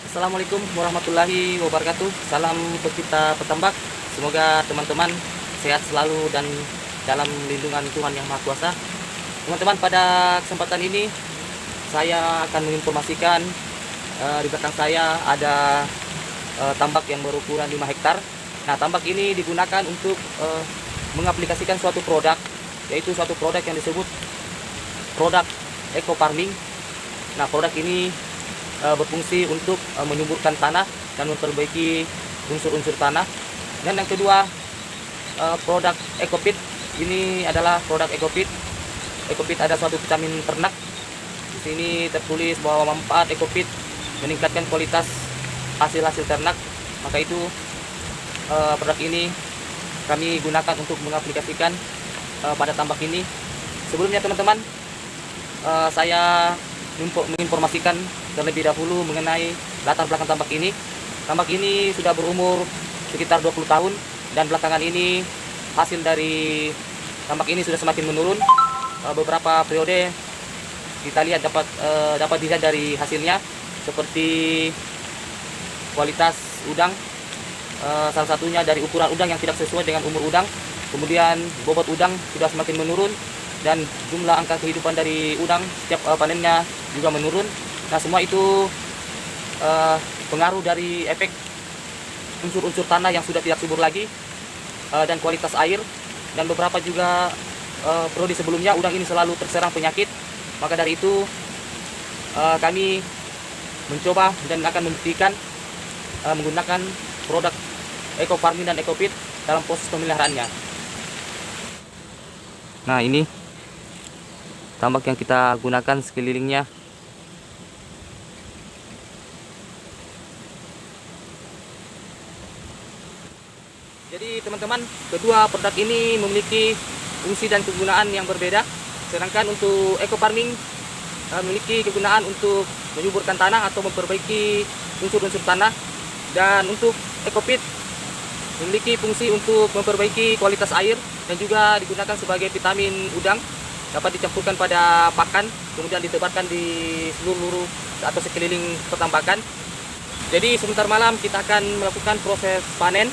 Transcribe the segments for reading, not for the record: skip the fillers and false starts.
Assalamualaikum warahmatullahi wabarakatuh. Salam untuk kita petambak. Semoga teman-teman sehat selalu dan dalam lindungan Tuhan Yang Maha Kuasa. Teman-teman, pada kesempatan ini saya akan menginformasikan di belakang saya ada tambak yang berukuran 5 hektar. Nah, tambak ini digunakan untuk mengaplikasikan suatu produk, yaitu suatu produk yang disebut produk eco farming. Nah, produk ini berfungsi untuk menyuburkan tanah dan memperbaiki unsur-unsur tanah. Dan yang kedua, produk EcoFit. Ini adalah produk EcoFit. EcoFit ada suatu vitamin ternak. Di sini tertulis bahwa manfaat EcoFit meningkatkan kualitas hasil-hasil ternak. Maka itu produk ini kami gunakan untuk mengaplikasikan pada tambak ini. Sebelumnya teman-teman, saya menginformasikan terlebih dahulu mengenai latar belakang tambak ini. Tambak ini sudah berumur sekitar 20 tahun dan belakangan ini hasil dari tambak ini sudah semakin menurun. Beberapa periode kita lihat dapat dilihat dari hasilnya, seperti kualitas udang, salah satunya dari ukuran udang yang tidak sesuai dengan umur udang. Kemudian bobot udang sudah semakin menurun dan jumlah angka kehidupan dari udang setiap panennya juga menurun. Nah, semua itu pengaruh dari efek unsur-unsur tanah yang sudah tidak subur lagi, dan kualitas air. Dan beberapa juga periode sebelumnya udang ini selalu terserang penyakit. Maka dari itu kami mencoba dan akan membuktikan menggunakan produk eco farming dan EcoFit dalam proses pemeliharaannya. Nah, ini tambak yang kita gunakan sekelilingnya. Jadi teman-teman, kedua produk ini memiliki fungsi dan kegunaan yang berbeda. Sedangkan untuk eco farming memiliki kegunaan untuk menyuburkan tanah atau memperbaiki unsur-unsur tanah. Dan untuk EcoFit memiliki fungsi untuk memperbaiki kualitas air dan juga digunakan sebagai vitamin udang. Dapat dicampurkan pada pakan, kemudian ditebarkan di seluruh atau sekeliling pertambakan. Jadi sebentar malam kita akan melakukan proses panen.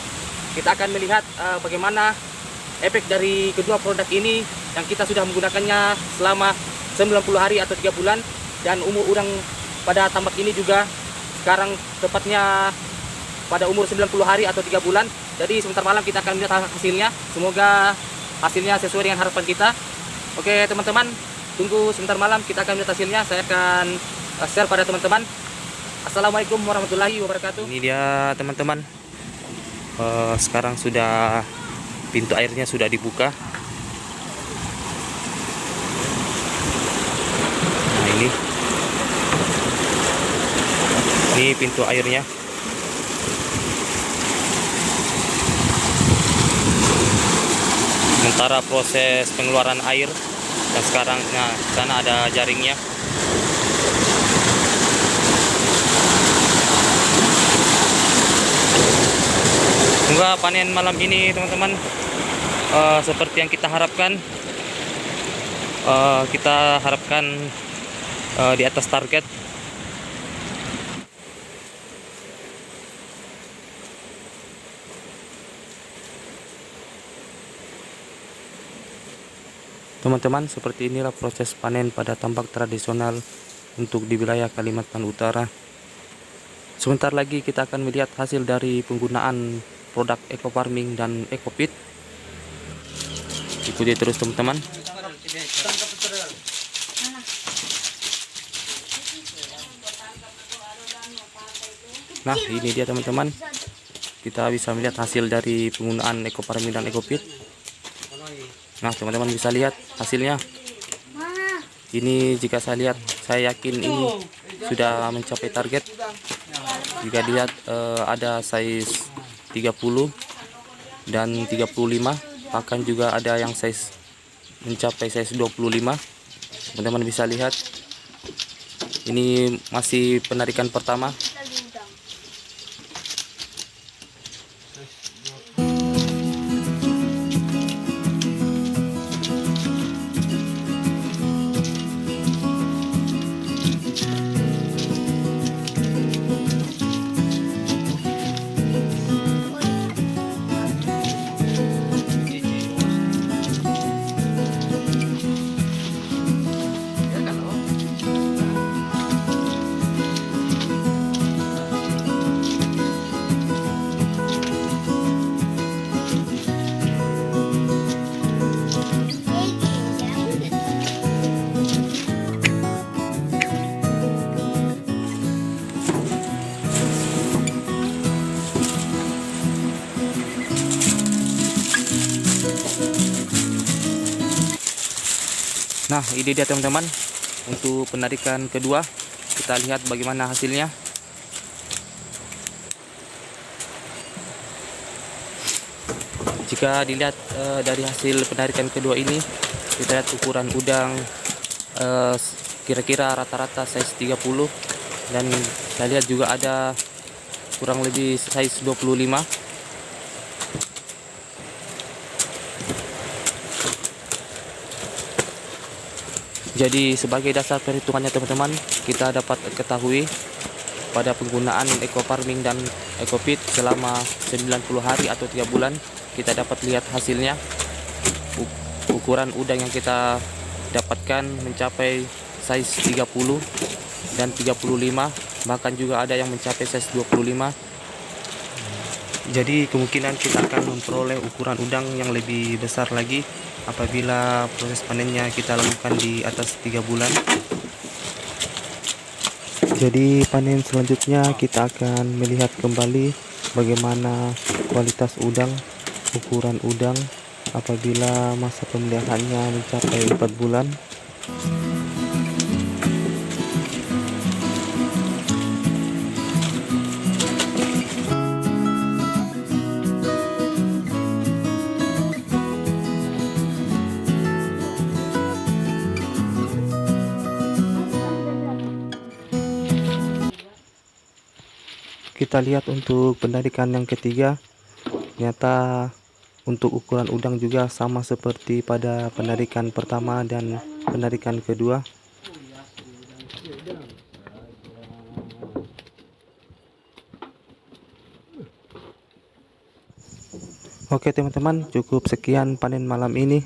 Kita akan melihat bagaimana efek dari kedua produk ini yang kita sudah menggunakannya selama 90 hari atau 3 bulan. Dan umur udang pada tambak ini juga sekarang tepatnya pada umur 90 hari atau 3 bulan. Jadi sebentar malam kita akan melihat hasilnya. Semoga hasilnya sesuai dengan harapan kita. Oke teman-teman, tunggu sebentar malam, kita akan lihat hasilnya. Saya akan share pada teman-teman. Assalamualaikum warahmatullahi wabarakatuh. Ini dia teman-teman, sekarang sudah pintu airnya sudah dibuka. Nah, ini pintu airnya. Sementara proses pengeluaran air, dan sekarang nah sana ada jaringnya. Semoga panen malam ini teman-teman seperti yang kita harapkan. Kita harapkan di atas target. Teman-teman, seperti inilah proses panen pada tambak tradisional untuk di wilayah Kalimantan Utara. Sebentar lagi kita akan melihat hasil dari penggunaan produk eco farming dan EcoFit. Ikuti terus teman-teman. Nah, ini dia teman-teman, kita bisa melihat hasil dari penggunaan eco farming dan EcoFit. Nah, teman-teman bisa lihat hasilnya. Ini jika saya lihat, saya yakin ini sudah mencapai target. Jika dilihat ada size 30 dan 35, bahkan juga ada yang size mencapai size 25. Teman-teman bisa lihat, ini masih penarikan pertama. Nah, ini dia teman-teman, untuk penarikan kedua. Kita lihat bagaimana hasilnya. Jika dilihat dari hasil penarikan kedua ini, kita lihat ukuran udang kira-kira rata-rata size 30, dan saya lihat juga ada kurang lebih size 25. Jadi sebagai dasar perhitungannya teman-teman, kita dapat ketahui pada penggunaan eco farming dan eco pit selama 90 hari atau 3 bulan, kita dapat lihat hasilnya. Ukuran udang yang kita dapatkan mencapai size 30 dan 35, bahkan juga ada yang mencapai size 25. Jadi kemungkinan kita akan memperoleh ukuran udang yang lebih besar lagi apabila proses panennya kita lakukan di atas 3 bulan. Jadi panen selanjutnya kita akan melihat kembali bagaimana kualitas udang, ukuran udang apabila masa pemeliharaannya mencapai 4 bulan. Kita lihat untuk penarikan yang ketiga, ternyata untuk ukuran udang juga sama seperti pada penarikan pertama dan penarikan kedua. Oke teman-teman, cukup sekian panen malam ini.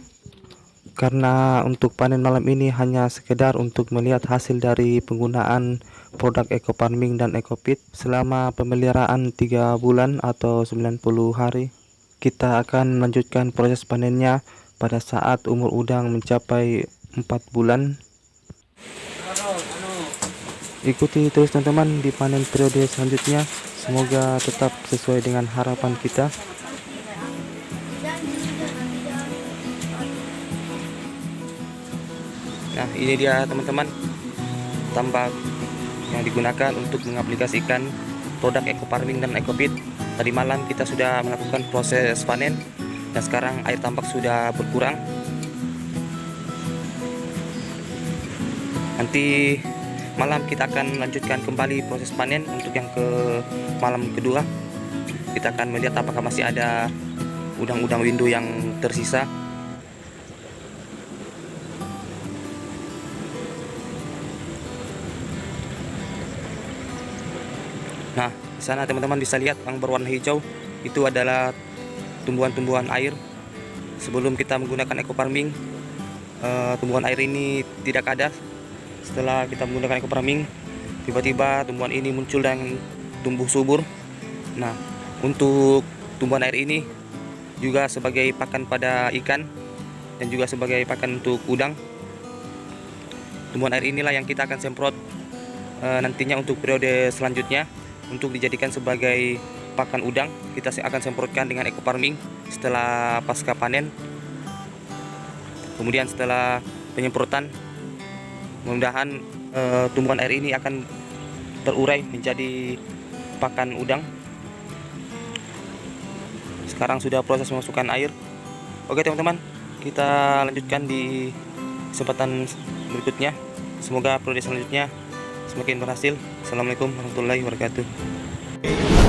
Karena untuk panen malam ini hanya sekedar untuk melihat hasil dari penggunaan produk eco farming dan eco pit selama pemeliharaan 3 bulan atau 90 hari. Kita akan melanjutkan proses panennya pada saat umur udang mencapai 4 bulan. Ikuti terus teman-teman di panen periode selanjutnya. Semoga tetap sesuai dengan harapan kita. Nah, ini dia teman-teman, tambak yang digunakan untuk mengaplikasikan produk eco farming dan eco pit. Tadi malam kita sudah melakukan proses panen dan sekarang air tambak sudah berkurang. Nanti malam kita akan lanjutkan kembali proses panen untuk yang ke malam kedua. Kita akan melihat apakah masih ada udang-udang window yang tersisa. Nah, di sana teman-teman bisa lihat yang berwarna hijau itu adalah tumbuhan-tumbuhan air. Sebelum kita menggunakan eco farming, tumbuhan air ini tidak ada. Setelah kita menggunakan eco farming, tiba-tiba tumbuhan ini muncul dan tumbuh subur. Nah, untuk tumbuhan air ini juga sebagai pakan pada ikan dan juga sebagai pakan untuk udang. Tumbuhan air inilah yang kita akan semprot nantinya untuk periode selanjutnya. Untuk dijadikan sebagai pakan udang, kita akan semprotkan dengan eco farming setelah pasca panen. Kemudian setelah penyemprotan, mudah-mudahan tumbuhan air ini akan terurai menjadi pakan udang. Sekarang sudah proses memasukkan air. Oke teman-teman, kita lanjutkan di kesempatan berikutnya. Semoga periode selanjutnya semakin berhasil. Assalamualaikum warahmatullahi wabarakatuh.